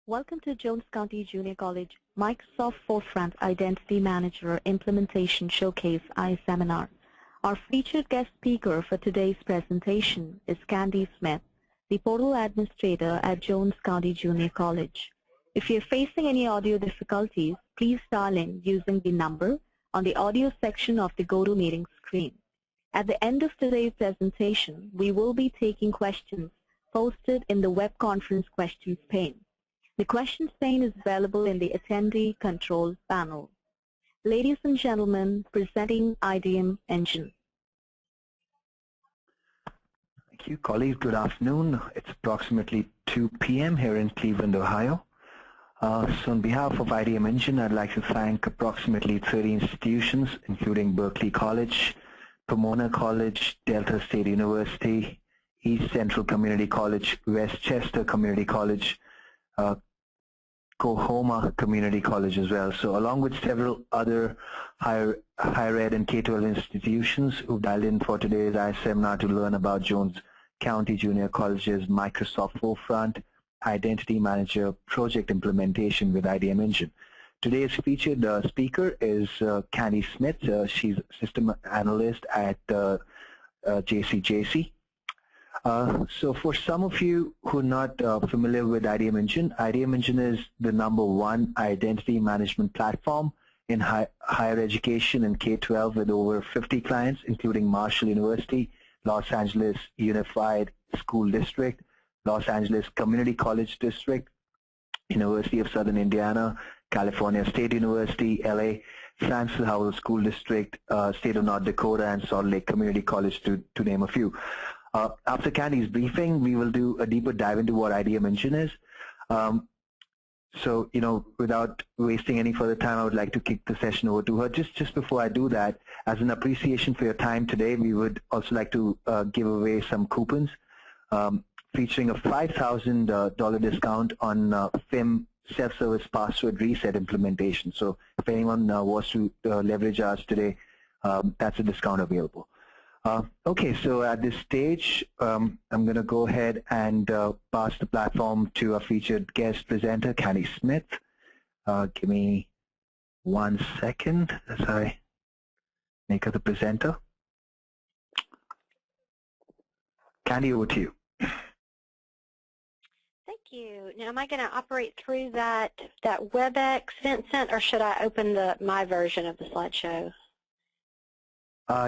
Welcome to Jones County Junior College Microsoft Forefront Identity Manager Implementation Showcase iSeminar. Our featured guest speaker for today's presentation is Candy Smith, the Portal Administrator at Jones County Junior College. If you're facing any audio difficulties, please dial in using the number on the audio section of the GoToMeeting screen. At the end of today's presentation, we will be taking questions posted in the web conference questions pane. The questions pane is available in the attendee control panel. Ladies and gentlemen, presenting IDM Engine. Thank you, colleagues. Good afternoon. It's approximately 2 p.m. here in Cleveland, Ohio. So on behalf of IDM Engine, I'd like to thank approximately 30 institutions, including Berkeley College, Pomona College, Delta State University, East Central Community College, Westchester Community College, Coahoma Community College as well. So along with several other higher ed and K-12 institutions who dialed in for today's iSeminar to learn about Jones County Junior College's Microsoft Forefront Identity Manager project implementation with IDM Engine. Today's featured speaker is Candy Smith. She's System Analyst at JCJC. So for some of you who are not familiar with IDM Engine is the #1 identity management platform in higher education and K-12 with over 50 clients, including Marshall University, Los Angeles Unified School District, Los Angeles Community College District, University of Southern Indiana, California State University, LA, Francis Howell School District, State of North Dakota, and Salt Lake Community College, to name a few. After Candy's briefing, we will do a deeper dive into what IDM Engine is. So, without wasting any further time, I would like to kick the session over to her. Just before I do that, as an appreciation for your time today, we would also like to give away some coupons featuring a $5,000 discount on FIM self-service password reset implementation. So if anyone wants to leverage ours today, that's a discount available. Okay, so at this stage, I'm going to go ahead and pass the platform to our featured guest presenter, Candy Smith. Give me 1 second as I make her the presenter. Candy, over to you. Thank you. Now, am I going to operate through that WebEx, Vincent, or should I open my version of the slideshow?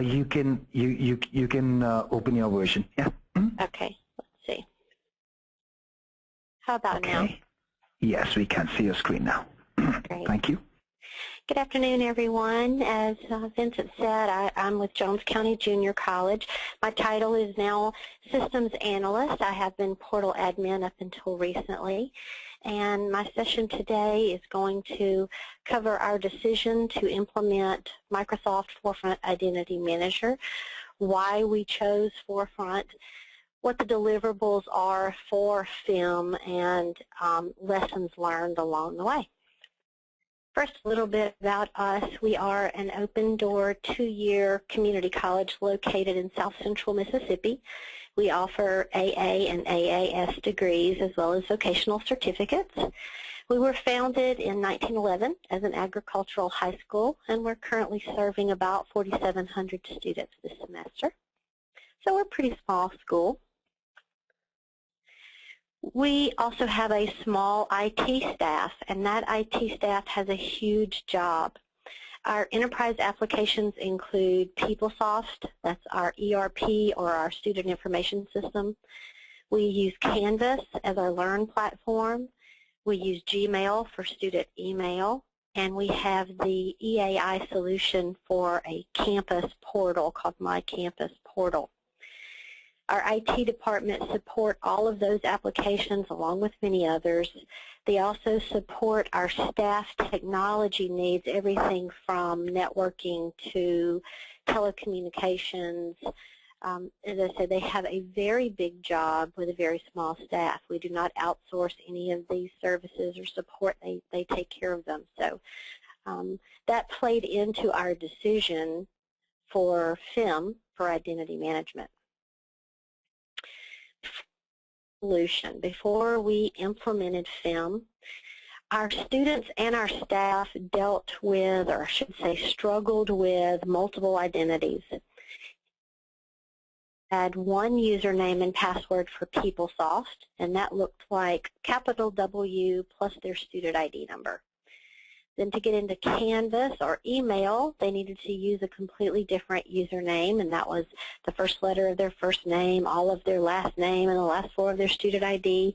You can open your version. Yeah. Okay. Let's see. How about now? Yes, we can see your screen now. Great. Thank you. Good afternoon, everyone. As Vincent said, I'm with Jones County Junior College. My title is now Systems Analyst. I have been Portal Admin up until recently. And my session today is going to cover our decision to implement Microsoft Forefront Identity Manager, why we chose Forefront, what the deliverables are for FIM, and lessons learned along the way. First, a little bit about us. We are an open-door 2-year community college located in South Central Mississippi. We offer AA and AAS degrees as well as vocational certificates. We were founded in 1911 as an agricultural high school, and we're currently serving about 4,700 students this semester. So we're a pretty small school. We also have a small IT staff, and that IT staff has a huge job. Our enterprise applications include PeopleSoft, that's our ERP or our student information system. We use Canvas as our Learn platform. We use Gmail for student email, and we have the EAI solution for a campus portal called My Campus Portal. Our IT department support all of those applications along with many others. They also support our staff technology needs, everything from networking to telecommunications. As I said, they have a very big job with a very small staff. We do not outsource any of these services or support. They take care of them. So that played into our decision for FIM, for identity management. solution. Before we implemented FIM, our students and our staff dealt with, or I should say struggled with, multiple identities. Had one username and password for PeopleSoft, and that looked like capital W plus their student ID number. Then to get into Canvas or email, they needed to use a completely different username, and that was the first letter of their first name, all of their last name, and the last four of their student ID.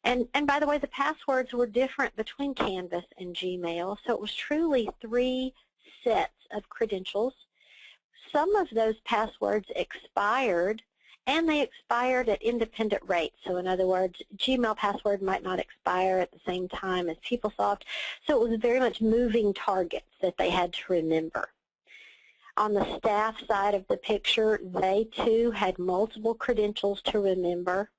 And by the way, the passwords were different between Canvas and Gmail, so it was truly 3 sets of credentials. Some of those passwords expired, and they expired at independent rates. So in other words, Gmail password might not expire at the same time as PeopleSoft, so it was very much moving targets that they had to remember. On the staff side of the picture, they too had multiple credentials to remember.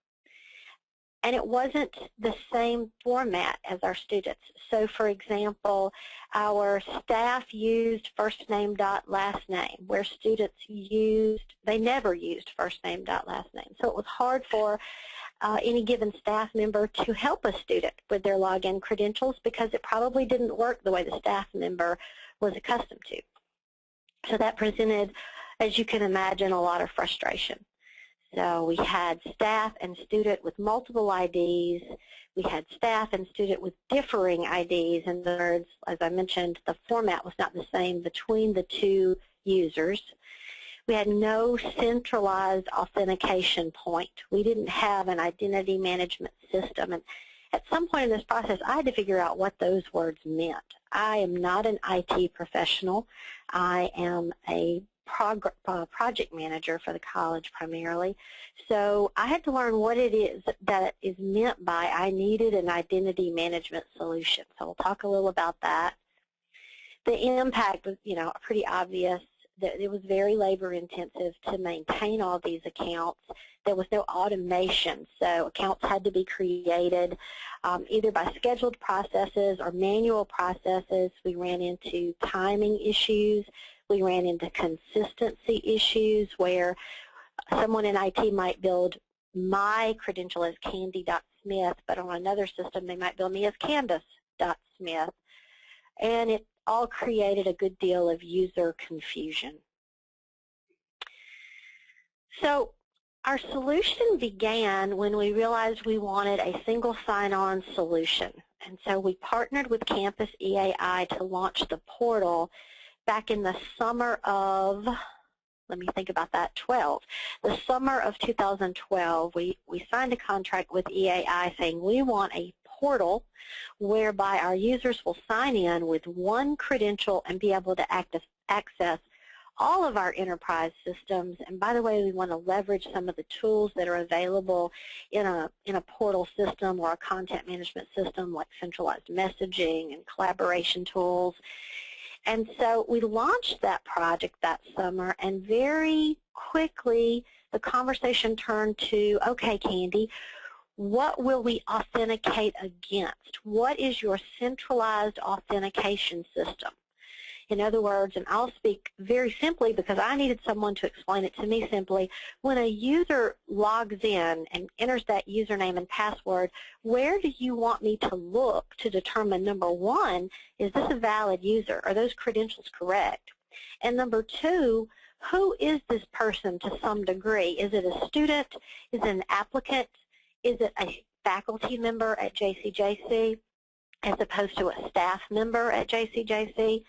And it wasn't the same format as our students. So for example, our staff used first name dot last name, where students they never used first name dot last name. So it was hard for any given staff member to help a student with their login credentials because it probably didn't work the way the staff member was accustomed to. So that presented, as you can imagine, a lot of frustration. So we had staff and student with multiple IDs. We had staff and student with differing IDs. In other words, as I mentioned, the format was not the same between the two users. We had no centralized authentication point. We didn't have an identity management system. And at some point in this process, I had to figure out what those words meant. I am not an IT professional. I am a project manager for the college primarily. So I had to learn what it is that is meant by I needed an identity management solution. So we'll talk a little about that. The impact was, pretty obvious. That it was very labor intensive to maintain all these accounts. There was no automation, so accounts had to be created either by scheduled processes or manual processes. We ran into timing issues. We ran into consistency issues where someone in IT might build my credential as candy.smith, but on another system they might build me as candace.smith. And it all created a good deal of user confusion. So our solution began when we realized we wanted a single sign-on solution. And so we partnered with Campus EAI to launch the portal back in the summer of, let me think about that, 12. The summer of 2012, we signed a contract with EAI saying we want a portal whereby our users will sign in with one credential and be able to access all of our enterprise systems. And by the way, we want to leverage some of the tools that are available in a portal system or a content management system like centralized messaging and collaboration tools. And so we launched that project that summer, and very quickly the conversation turned to, okay, Candy, what will we authenticate against? What is your centralized authentication system? In other words, and I'll speak very simply because I needed someone to explain it to me simply, when a user logs in and enters that username and password, where do you want me to look to determine, number one, is this a valid user? Are those credentials correct? And number two, who is this person to some degree? Is it a student? Is it an applicant? Is it a faculty member at JCJC as opposed to a staff member at JCJC?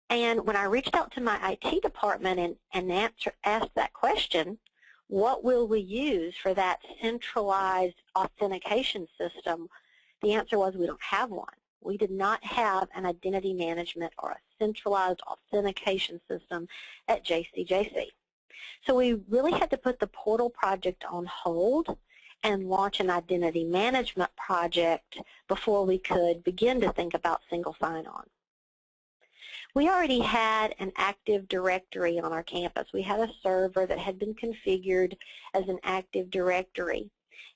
And when I reached out to my IT department and asked that question, what will we use for that centralized authentication system, the answer was we don't have one. We did not have an identity management or a centralized authentication system at JCJC. So we really had to put the portal project on hold and launch an identity management project before we could begin to think about single sign-on. We already had an Active Directory on our campus. We had a server that had been configured as an Active Directory,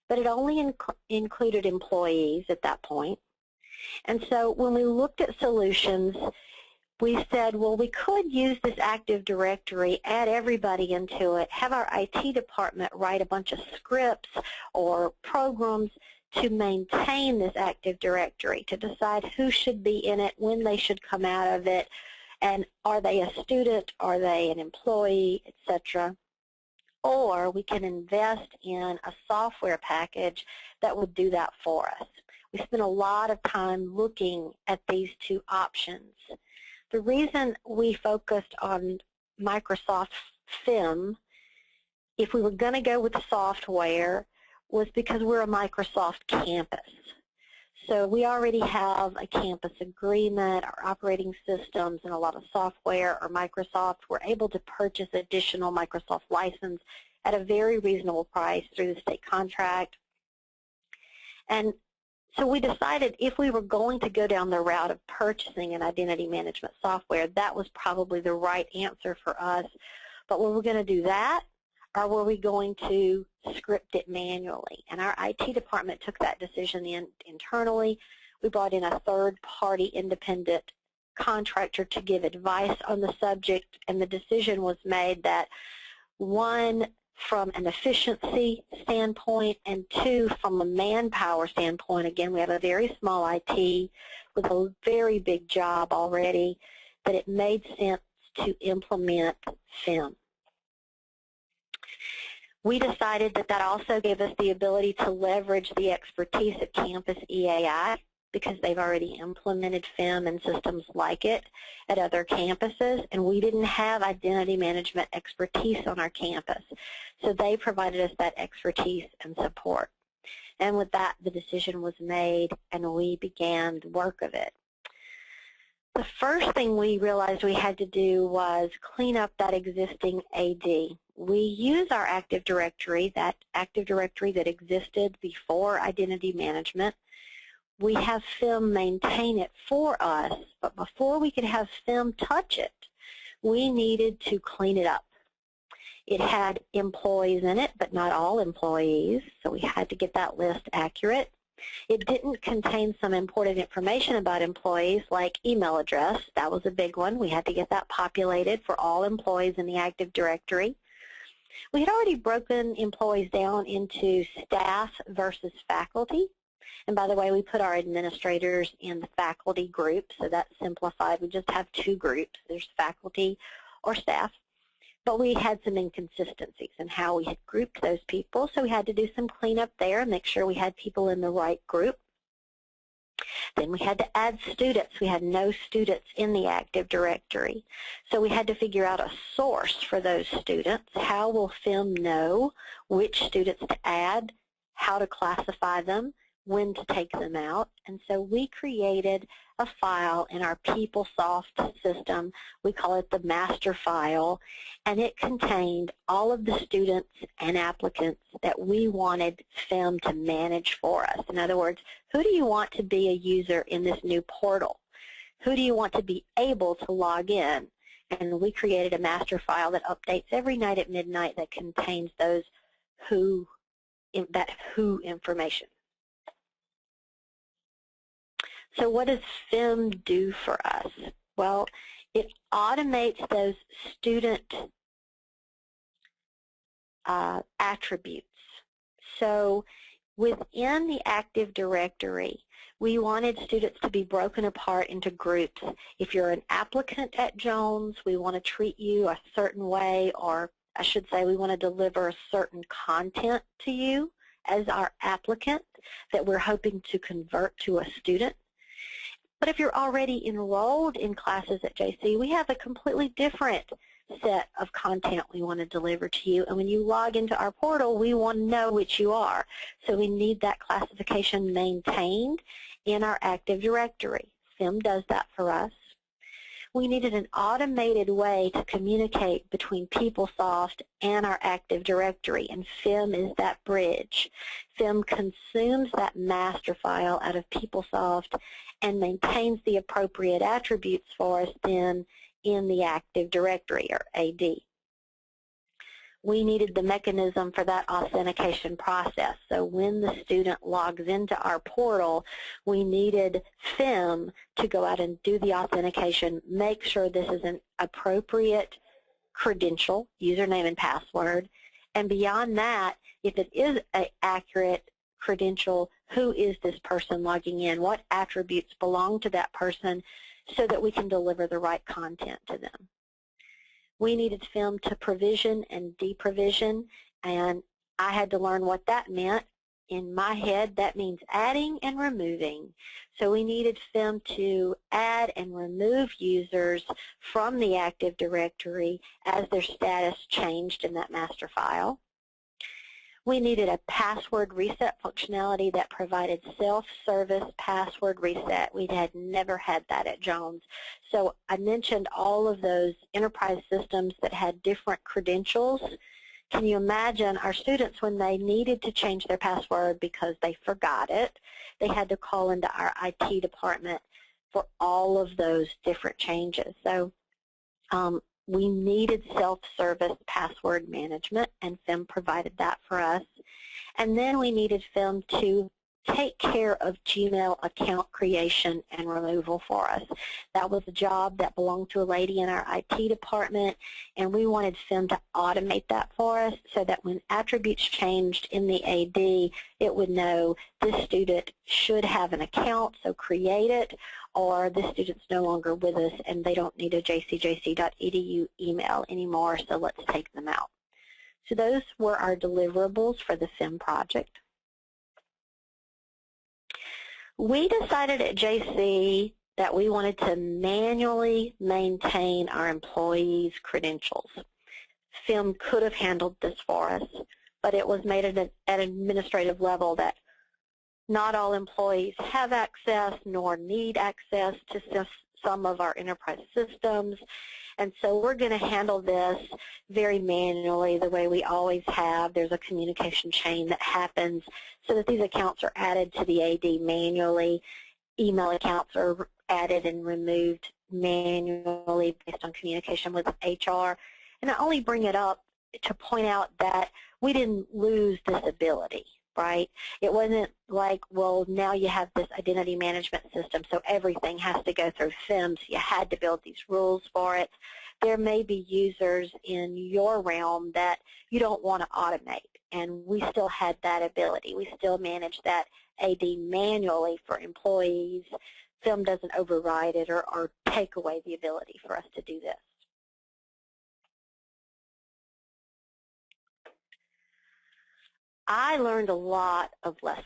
but it only included employees at that point. And so when we looked at solutions, we said, well, we could use this Active Directory, add everybody into it, have our IT department write a bunch of scripts or programs to maintain this Active Directory, to decide who should be in it, when they should come out of it, and are they a student, are they an employee, etc. Or we can invest in a software package that would do that for us. We spent a lot of time looking at these two options. The reason we focused on Microsoft FIM, if we were going to go with software, was because we're a Microsoft campus. So we already have a campus agreement, our operating systems, and a lot of software, or Microsoft. We're able to purchase additional Microsoft license at a very reasonable price through the state contract. And so we decided if we were going to go down the route of purchasing an identity management software, that was probably the right answer for us. But were we going to do that, or were we going to script it manually? And our IT department took that decision internally. We brought in a third-party independent contractor to give advice on the subject, and the decision was made that, one, from an efficiency standpoint, and two, from a manpower standpoint. Again, we have a very small IT with a very big job already, that it made sense to implement FIM. We decided that that also gave us the ability to leverage the expertise at Campus EAI, because they've already implemented FIM and systems like it at other campuses, and we didn't have identity management expertise on our campus. So they provided us that expertise and support. And with that, the decision was made, and we began the work of it. The first thing we realized we had to do was clean up that existing AD. We use our Active Directory, that Active Directory that existed before identity management. We have FIM maintain it for us, but before we could have FIM touch it, we needed to clean it up. It had employees in it, but not all employees, so we had to get that list accurate. It didn't contain some important information about employees, like email address. That was a big one. We had to get that populated for all employees in the Active Directory. We had already broken employees down into staff versus faculty. And by the way, we put our administrators in the faculty group, so that's simplified. We just have two groups. There's faculty or staff. But we had some inconsistencies in how we had grouped those people, so we had to do some cleanup there and make sure we had people in the right group. Then we had to add students. We had no students in the Active Directory. So we had to figure out a source for those students. How will FIM know which students to add, how to classify them, when to take them out? And so we created a file in our PeopleSoft system. We call it the master file, and it contained all of the students and applicants that we wanted FIM to manage for us. In other words, who do you want to be a user in this new portal? Who do you want to be able to log in? And we created a master file that updates every night at midnight that contains those who information. So what does FIM do for us? Well, it automates those student attributes. So within the Active Directory, we wanted students to be broken apart into groups. If you're an applicant at Jones, we want to treat you a certain way, or I should say we want to deliver certain content to you as our applicant that we're hoping to convert to a student. But if you're already enrolled in classes at JC, we have a completely different set of content we want to deliver to you. And when you log into our portal, we want to know which you are. So we need that classification maintained in our Active Directory. FIM does that for us. We needed an automated way to communicate between PeopleSoft and our Active Directory, and FIM is that bridge. FIM consumes that master file out of PeopleSoft and maintains the appropriate attributes for us then in the Active Directory, or AD. we needed the mechanism for that authentication process. So when the student logs into our portal, we needed FIM to go out and do the authentication, make sure this is an appropriate credential, username and password, and beyond that, if it is an accurate credential, who is this person logging in, what attributes belong to that person so that we can deliver the right content to them. We needed FIM to provision and deprovision, and I had to learn what that meant. In my head, that means adding and removing. So we needed FIM to add and remove users from the Active Directory as their status changed in that master file. We needed a password reset functionality that provided self-service password reset. We had never had that at Jones. So I mentioned all of those enterprise systems that had different credentials. Can you imagine our students, when they needed to change their password because they forgot it, they had to call into our IT department for all of those different changes. So we needed self-service password management, and FIM provided that for us. And then we needed FIM to take care of Gmail account creation and removal for us. That was a job that belonged to a lady in our IT department, and we wanted FIM to automate that for us so that when attributes changed in the AD, it would know this student should have an account, so create it, or this student's no longer with us and they don't need a jcjc.edu email anymore, so let's take them out. So those were our deliverables for the FIM project. We decided at JC that we wanted to manually maintain our employees' credentials. FIM could have handled this for us, but it was made at an administrative level that not all employees have access nor need access to some of our enterprise systems. And so we're going to handle this very manually the way we always have. There's a communication chain that happens so that these accounts are added to the AD manually. Email accounts are added and removed manually based on communication with HR. And I only bring it up to point out that we didn't lose this ability, right? It wasn't like, well, now you have this identity management system, so everything has to go through FIM, so you had to build these rules for it. There may be users in your realm that you don't want to automate, and we still had that ability. We still manage that AD manually for employees. FIM doesn't override it or take away the ability for us to do this. I learned a lot of lessons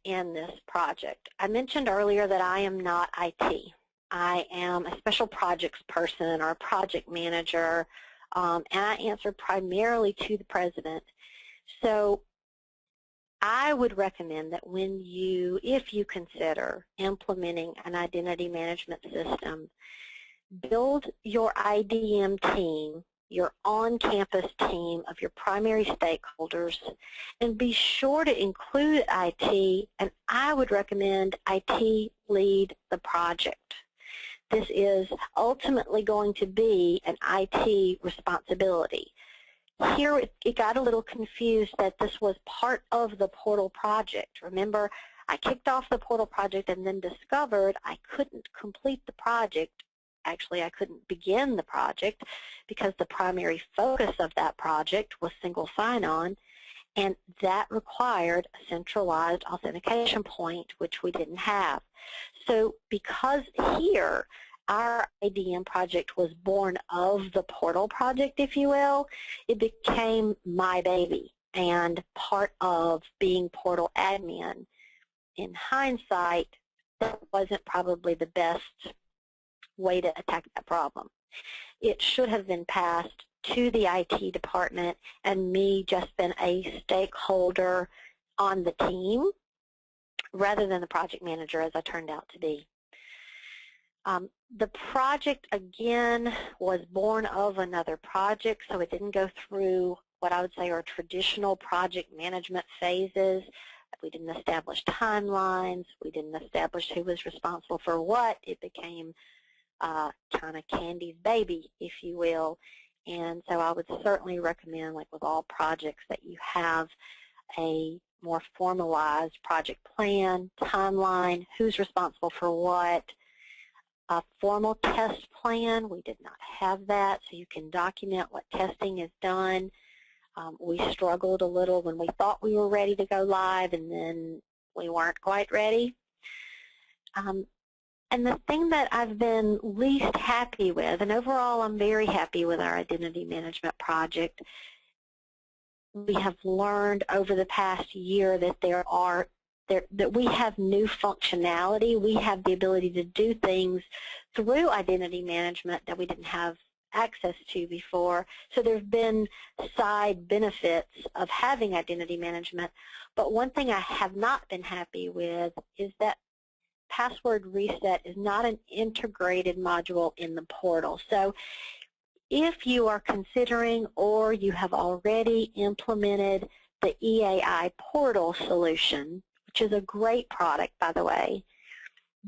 in this project. I mentioned earlier that I am not IT. I am a special projects person or a project manager, and I answer primarily to the president. So I would recommend that if you consider implementing an identity management system, build your IDM team, your on-campus team of your primary stakeholders, and be sure to include IT, and I would recommend IT lead the project. This is ultimately going to be an IT responsibility. Here it got a little confused that this was part of the portal project. Remember, I kicked off the portal project and then discovered I couldn't complete the project. Actually, I couldn't begin the project because the primary focus of that project was single sign-on, and that required a centralized authentication point, which we didn't have. So because here our ADM project was born of the portal project, if you will, it became my baby and part of being portal admin. In hindsight, that wasn't probably the best way to attack that problem. It should have been passed to the IT department and me just been a stakeholder on the team rather than the project manager, as I turned out to be. The project, again, was born of another project, so it didn't go through what I would say are traditional project management phases. We didn't establish timelines. We didn't establish who was responsible for what. It became kind of Candy's baby, if you will, And so I would certainly recommend, like with all projects, that you have a more formalized project plan, timeline, who's responsible for what, a formal test plan. We did not have that, so you can document what testing is done. We struggled a little when we thought we were ready to go live, and then we weren't quite ready. And the thing that I've been least happy with, and overall I'm very happy with our identity management project, we have learned over the past year that that we have new functionality. We have the ability to do things through identity management that we didn't have access to before. So there have been side benefits of having identity management. But one thing I have not been happy with is that password reset is not an integrated module in the portal. So if you are considering or you have already implemented the EAI portal solution, which is a great product, by the way,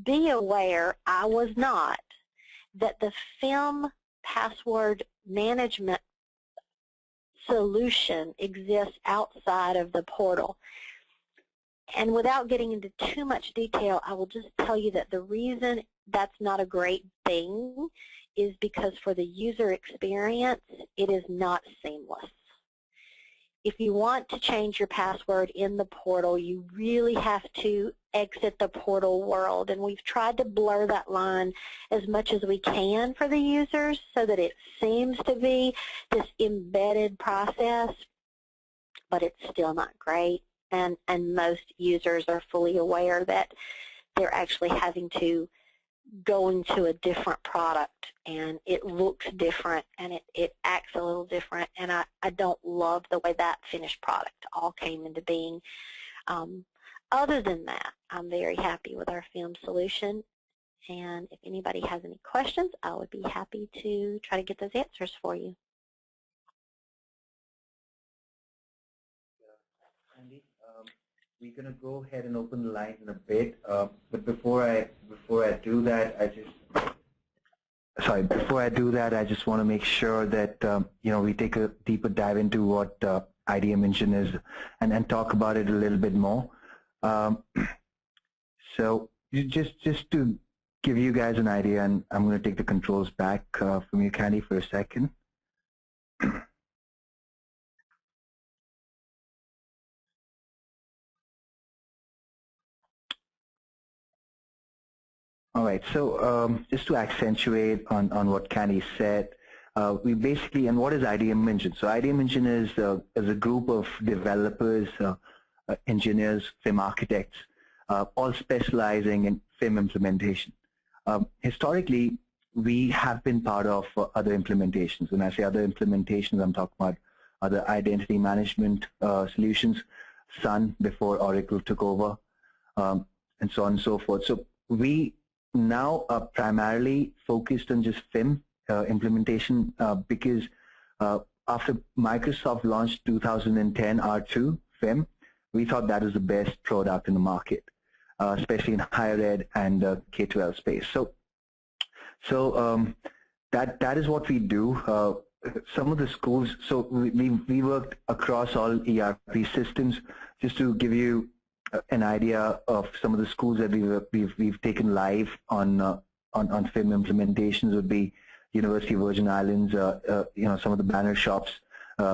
be aware, I was not, that the FIM password management solution exists outside of the portal. And without getting into too much detail, I will just tell you that the reason that's not a great thing is because for the user experience, it is not seamless. If you want to change your password in the portal, you really have to exit the portal world. And we've tried to blur that line as much as we can for the users so that it seems to be this embedded process, but it's still not great. And most users are fully aware that they're actually having to go into a different product, and it looks different, and it acts a little different, and I don't love the way that finished product all came into being. Other than that, I'm very happy with our FIM solution, and if anybody has any questions, I would be happy to try to get those answers for you. We're going to go ahead and open the lines in a bit, but before I do that, I just want to make sure that we take a deeper dive into what IDM Engine is and talk about it a little bit more. So just to give you guys an idea, and I'm going to take the controls back from you, Candy, for a second. All right, so just to accentuate on what Candy said, we basically, and what is IDM Engine? So IDM Engine is a group of developers, engineers, FIM architects, all specializing in FIM implementation. Historically, we have been part of other implementations. When I say other implementations, I'm talking about other identity management solutions, Sun before Oracle took over, and so on and so forth. So we now are primarily focused on just FIM implementation because after Microsoft launched 2010 R2 FIM, we thought that was the best product in the market, especially in higher ed and K-12 space. So that is what we do. Some of the schools, so we worked across all ERP systems. Just to give you an idea of some of the schools that we've taken live on FIM implementations would be University of Virgin Islands, some of the banner shops,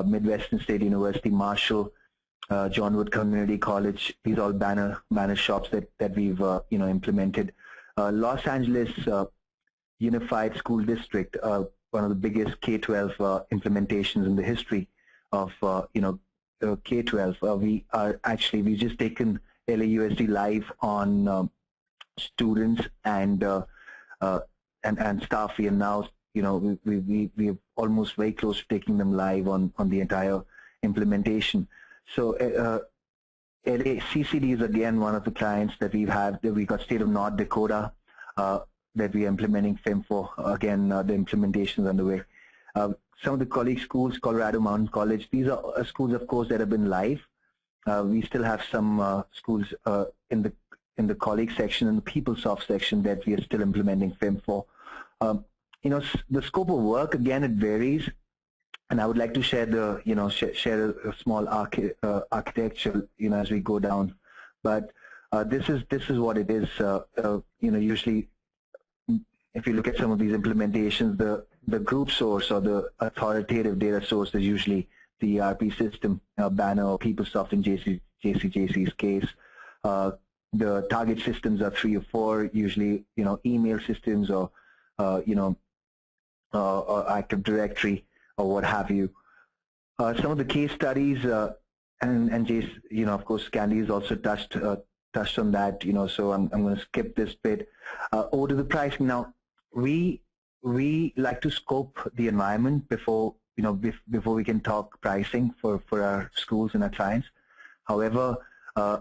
Midwestern State University, Marshall, John Wood Community College. These are all banner shops that we've implemented. Los Angeles Unified School District, one of the biggest K-12 implementations in the history of K-12. We've just taken LAUSD live on students and staff. We are now, we're almost very close to taking them live on the entire implementation. So CCD is again one of the clients that we have. We got State of North Dakota that we are implementing FIM for. Again, the implementation is underway. Some of the colleague schools, Colorado Mountain College, these are schools, of course, that have been live. We still have some schools in the colleague section and the PeopleSoft section that we are still implementing FIM for. The scope of work, again, it varies. And I would like to share the, share a small architecture, as we go down. But this is what it is. Usually, if you look at some of these implementations, the group source or the authoritative data source is usually the ERP system, Banner or PeopleSoft in JCJC's case. The target systems are 3 or 4, usually, email systems or, or Active Directory or what have you. Some of the case studies, and Jace, of course, Candy's also touched on that, so I'm going to skip this bit. Over to the pricing now. We like to scope the environment before before we can talk pricing for our schools and our clients. However,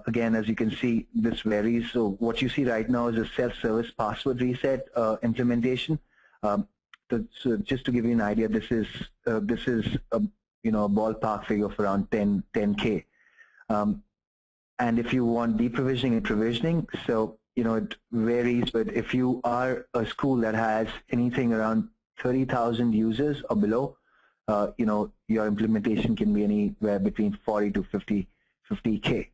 again, as you can see, this varies. So what you see right now is a self-service password reset implementation. So just to give you an idea, this is a ballpark figure of around 10K. And if you want deprovisioning and provisioning, so it varies, but if you are a school that has anything around 30,000 users or below, your implementation can be anywhere between 40 to 50K.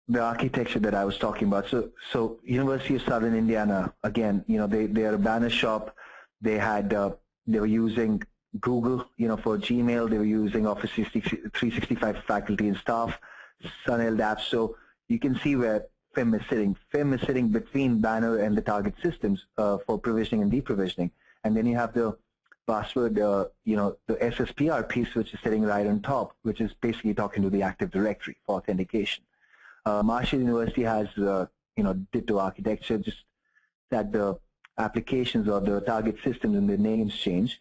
The architecture that I was talking about. So University of Southern Indiana, again, they are a banner shop. They were using Google, for Gmail. They were using Office 365 for faculty and staff, Sun apps. So you can see where FIM is sitting. FIM is sitting between Banner and the target systems for provisioning and deprovisioning. And then you have the password, the SSPR piece, which is sitting right on top, which is basically talking to the Active Directory for authentication. Marshall University has, ditto architecture, just that the applications or the target systems and the names change.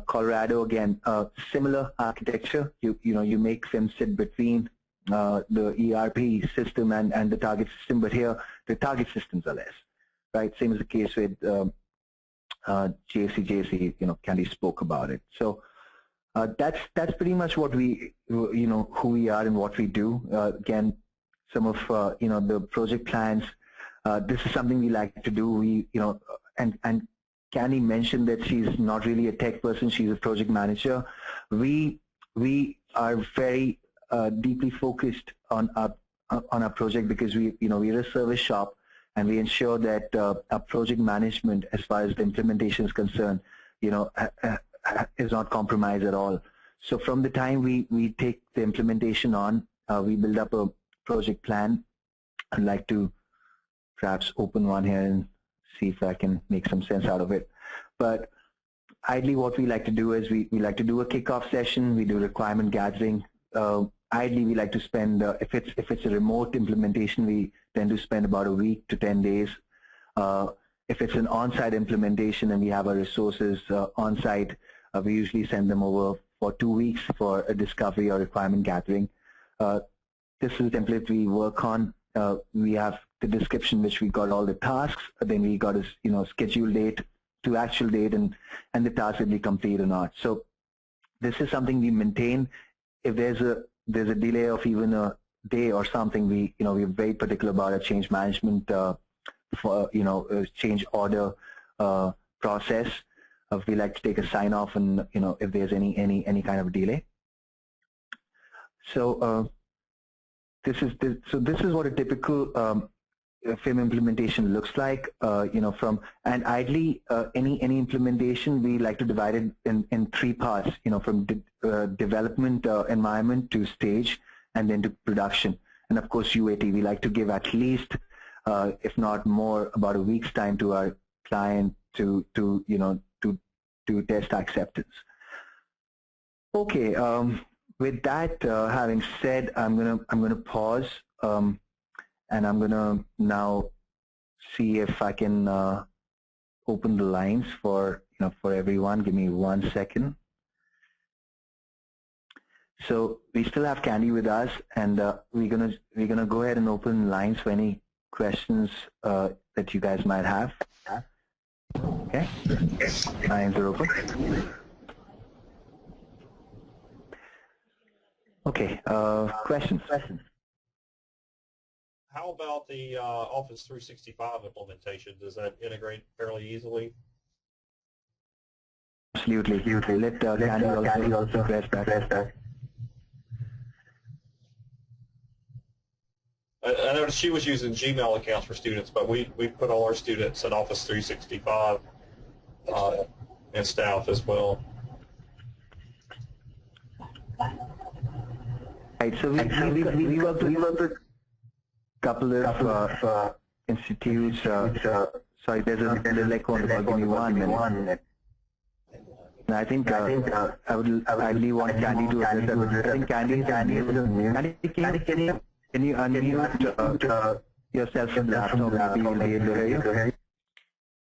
Colorado, again, similar architecture. You make FIM sit between the ERP system and the target system, but here the target systems are less, right? Same as the case with JC, Candy spoke about it. So that's pretty much what we, who we are and what we do. Again, some of the project plans. This is something we like to do. We, and Candy mentioned that she's not really a tech person. She's a project manager. We are very deeply focused on our project because we're a service shop, and we ensure that our project management, as far as the implementation is concerned, is not compromised at all. So from the time we take the implementation on, we build up a project plan. I'd like to perhaps open one here and see if I can make some sense out of it. But ideally what we like to do is we like to do a kickoff session, we do requirement gathering. Ideally we like to spend, if it's a remote implementation, we tend to spend about a week to 10 days. If it's an on-site implementation and we have our resources on-site, we usually send them over for 2 weeks for a discovery or requirement gathering. This is the template we work on. We have the description, which we got all the tasks. Then we got a schedule date to actual date, and the task will be complete or not. So this is something we maintain. If there's a delay of even a day or something, we're very particular about a change management for change order process. We like to take a sign off, and if there's any kind of delay. So this is what a typical FIM implementation looks like. And ideally any implementation we like to divide it in 3 parts. From development environment to stage, and then to production, and of course UAT. We like to give at least, if not more, about a week's time to our client to test acceptance. Okay. With that having said, I'm gonna pause, and I'm gonna now see if I can open the lines for everyone. Give me 1 second. So we still have Candy with us, and we're gonna go ahead and open lines for any questions that you guys might have. Okay, lines are open. Okay, questions. How about the Office 365 implementation? Does that integrate fairly easily? Absolutely. Let Candy also address that. I noticed she was using Gmail accounts for students, but we put all our students in Office 365 and staff as well. Right, so we work with a couple of institutes. Sorry, there's a echo on the call. Give me 1 minute. And I think I really want Candy to address that. I think Candy, can you unmute yourself from the laptop? Maybe we'll be able to hear you.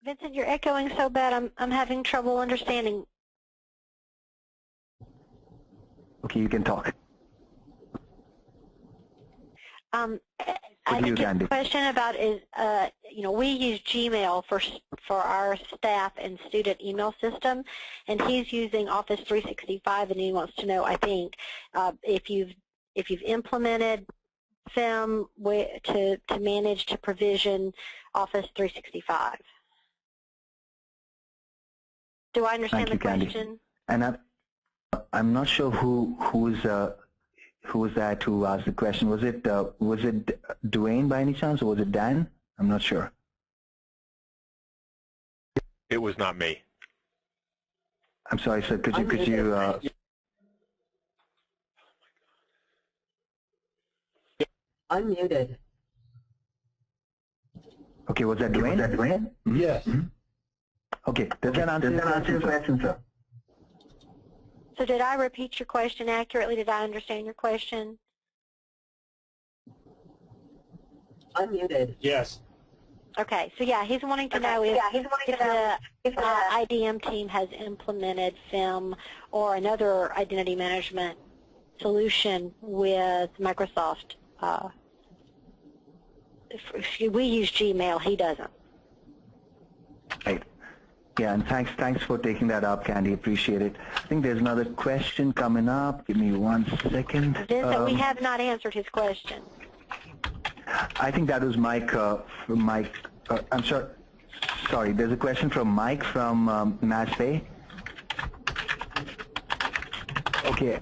Vincent, you're echoing so bad. I'm having trouble understanding. Okay, you can talk. I think the question about is, we use Gmail for our staff and student email system, and he's using Office 365, and he wants to know, I think, if you've implemented FIM to manage to provision Office 365. Do I understand the question? And I'm not sure who was that who asked the question. Was it Dwayne by any chance, or was it Dan? I'm not sure. It was not me. I'm sorry, sir. Could you? Unmuted. Okay, was that Dwayne? Mm-hmm. Yes. Mm-hmm. Okay, does that answer your question, sir? So did I repeat your question accurately? Did I understand your question? Unmuted. Yes. Okay, so yeah, he's wanting to know if the IDM team has implemented FIM or another identity management solution with Microsoft. If we use Gmail, he doesn't. Right. Yeah, and thanks for taking that up, Candy. Appreciate it. I think there's another question coming up. Give me 1 second. Vincent, we have not answered his question. I think that was Mike. I'm sure. Sorry, there's a question from Mike from Mass Bay. Okay,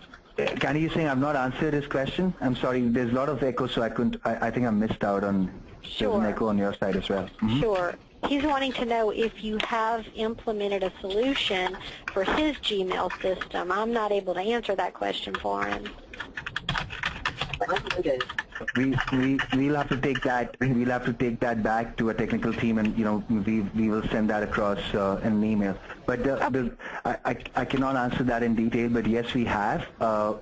Candy, you're saying I've not answered his question? I'm sorry. There's a lot of echo, so I couldn't. I think I missed out on. Sure. There's an echo on your side as well. Mm-hmm. Sure. He's wanting to know if you have implemented a solution for his Gmail system. I'm not able to answer that question for him. We'll have to take that. We'll have to take that back to a technical team, and we will send that across in an email. But I cannot answer that in detail. But yes, we have.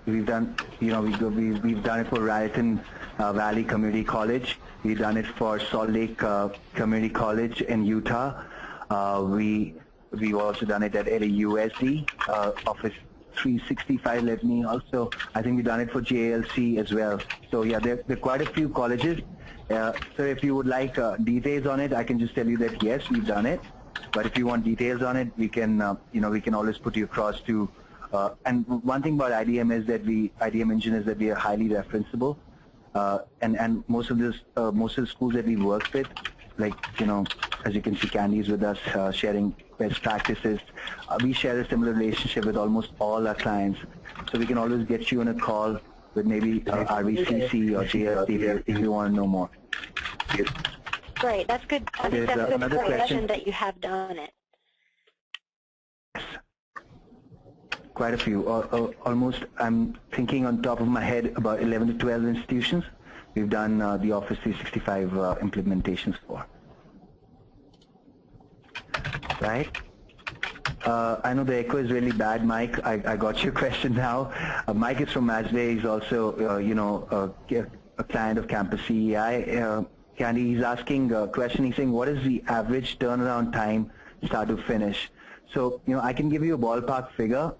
We've done. We've done it for Raritan Valley Community College. We've done it for Salt Lake Community College in Utah. We've also done it at LAUSD, Office 365. I think we've done it for JLC as well. So yeah, there are quite a few colleges. So if you would like details on it, I can just tell you that yes, we've done it. But if you want details on it, we can we can always put you across to. And one thing about IDM Engine is that we are highly referenceable. And most of the schools that we work with, like as you can see, Candy is with us sharing best practices. We share a similar relationship with almost all our clients, so we can always get you on a call with maybe RVCC or JLC if you want to know more. Great, that's good. I think that's a good question that you have done it. Quite a few, almost, I'm thinking on top of my head about 11 to 12 institutions we've done the Office 365 implementations for. Right? I know the echo is really bad, Mike. I got your question now. Mike is from Masday. He's also, a client of Campus CEI. Candy, he's asking a question. He's saying, what is the average turnaround time start to finish? So, I can give you a ballpark figure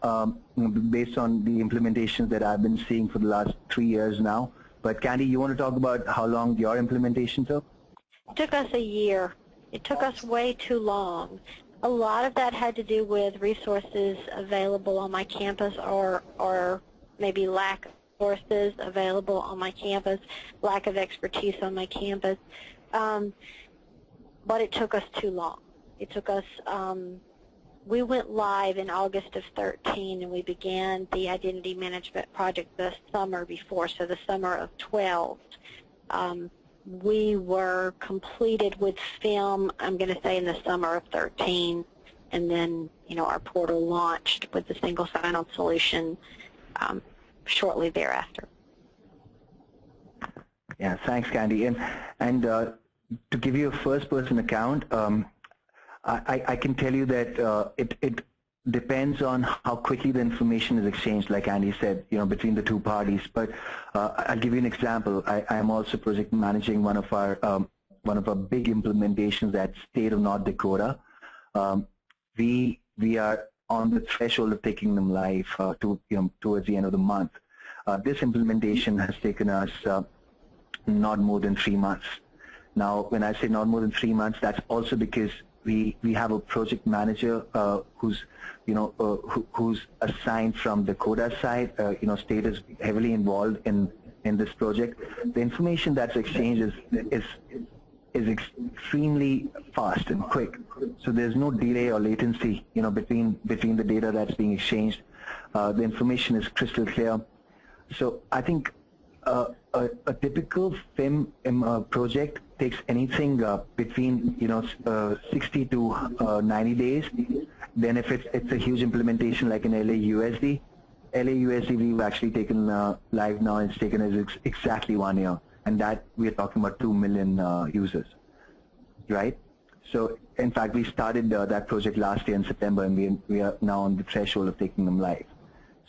based on the implementations that I've been seeing for the last 3 years now. But Candy, you want to talk about how long your implementation took? It took us a year. It took us way too long. A lot of that had to do with resources available on my campus or maybe lack of resources available on my campus, lack of expertise on my campus. But it took us too long. It took us we went live in August of 13, and we began the identity management project the summer before, so the summer of 12. We were completed with FIM, I'm going to say, in the summer of 13, and then, you know, our portal launched with the single sign-on solution shortly thereafter. Yeah, thanks, Candy. And to give you a first-person account, I can tell you that it depends on how quickly the information is exchanged, like Andy said, you know, between the two parties. But I'll give you an example. I am also project managing one of our big implementations at State of North Dakota. We are on the threshold of taking them live towards the end of the month. This implementation has taken us not more than 3 months. Now, when I say not more than 3 months, that's also because we have a project manager who's assigned from Dakota side. State is heavily involved in this project. The information that's exchanged is extremely fast and quick. So there's no delay or latency, you know, between the data that's being exchanged. The information is crystal clear. So I think a typical FIM project takes anything between 60 to 90 days. Then if it's a huge implementation like in LAUSD, we've actually taken live now. It's taken us exactly 1 year, and that we're talking about 2 million users, right? So in fact, we started that project last year in September, and we are now on the threshold of taking them live.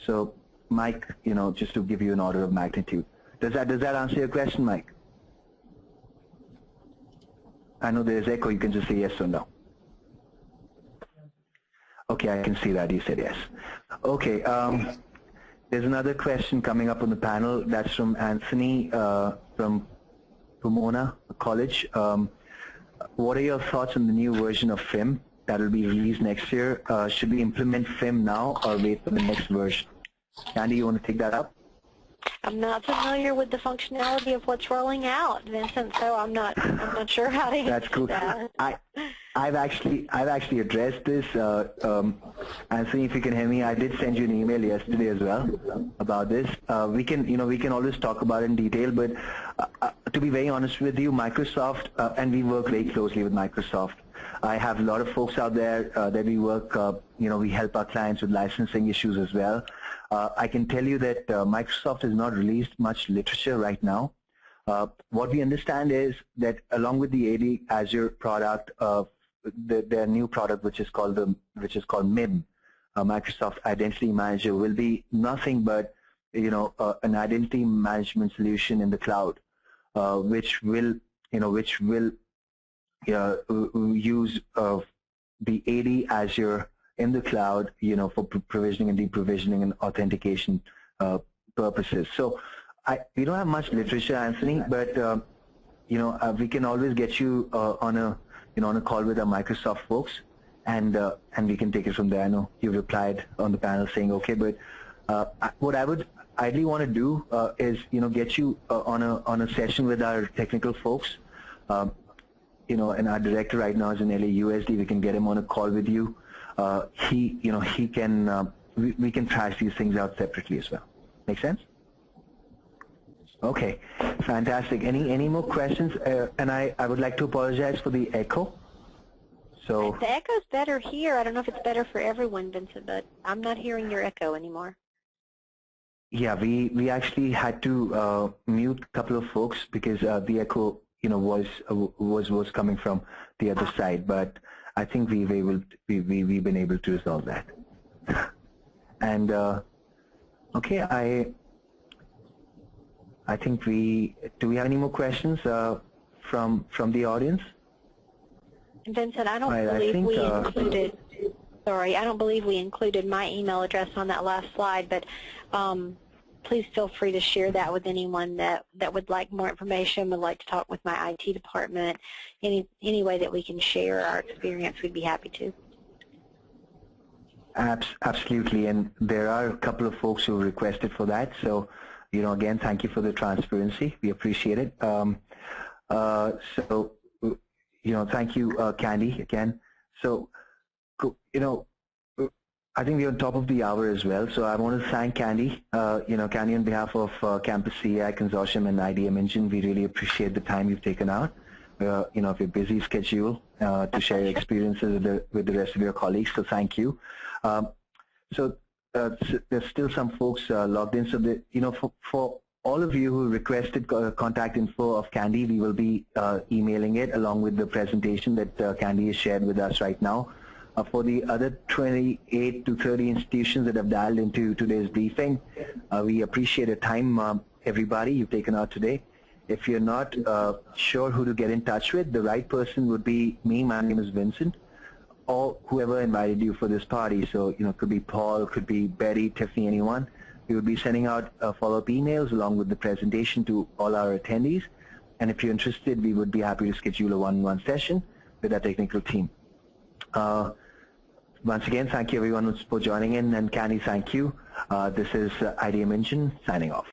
So Mike, just to give you an order of magnitude. Does that answer your question, Mike? I know there's echo. You can just say yes or no. Okay, I can see that. You said yes. Okay, there's another question coming up on the panel. That's from Anthony from Pomona College. What are your thoughts on the new version of FIM that will be released next year? Should we implement FIM now or wait for the next version? Andy, you want to take that up? I'm not familiar with the functionality of what's rolling out, Vincent, so I'm not sure how to answer That's cool. that. I've actually addressed this. Anthony, if you can hear me, I did send you an email yesterday as well about this. We can always talk about it in detail, but to be very honest with you, Microsoft, and we work very closely with Microsoft. I have a lot of folks out there that we work, we help our clients with licensing issues as well. I can tell you that Microsoft has not released much literature right now. What we understand is that along with the AD Azure product, their new product, which is called MIM, Microsoft Identity Manager, will be nothing but an identity management solution in the cloud, which will use the AD Azure in the cloud, for provisioning and deprovisioning and authentication purposes. So we don't have much literature, Anthony, but we can always get you on a call with our Microsoft folks, and we can take it from there. I know you replied on the panel saying okay, but what I would ideally want to do is get you on a session with our technical folks. And our director right now is in LAUSD. We can get him on a call with you. He can. We can trash these things out separately as well. Make sense? Okay, fantastic. Any more questions? And I would like to apologize for the echo. So the echo's better here. I don't know if it's better for everyone, Vincent, but I'm not hearing your echo anymore. Yeah, we actually had to mute a couple of folks because the echo was coming from the other side, but I think we've been able to resolve that. And okay, I think do we have any more questions from the audience? Vincent, I don't believe we included. Sorry, I don't believe we included my email address on that last slide, but please feel free to share that with anyone that would like more information, would like to talk with my IT department. Any way that we can share our experience, we'd be happy to. Absolutely, and there are a couple of folks who requested for that. So, again, thank you for the transparency. We appreciate it. Thank you, Candy, again. So, I think we're on top of the hour as well, so I want to thank Candy. Candy, on behalf of Campus CAI Consortium and IDM Engine, we really appreciate the time you've taken out, of your busy schedule to share your experiences with the rest of your colleagues. So thank you. There's still some folks logged in. So for all of you who requested contact info of Candy, we will be emailing it along with the presentation that Candy has shared with us right now. For the other 28 to 30 institutions that have dialed into today's briefing, we appreciate your time, everybody, you've taken out today. If you're not sure who to get in touch with, the right person would be me. My name is Vincent, or whoever invited you for this party. So, it could be Paul, could be Betty, Tiffany, anyone. We would be sending out follow-up emails along with the presentation to all our attendees. And if you're interested, we would be happy to schedule a one-on-one session with our technical team. Once again, thank you everyone for joining in, and Candy, thank you. This is IDM Engine signing off.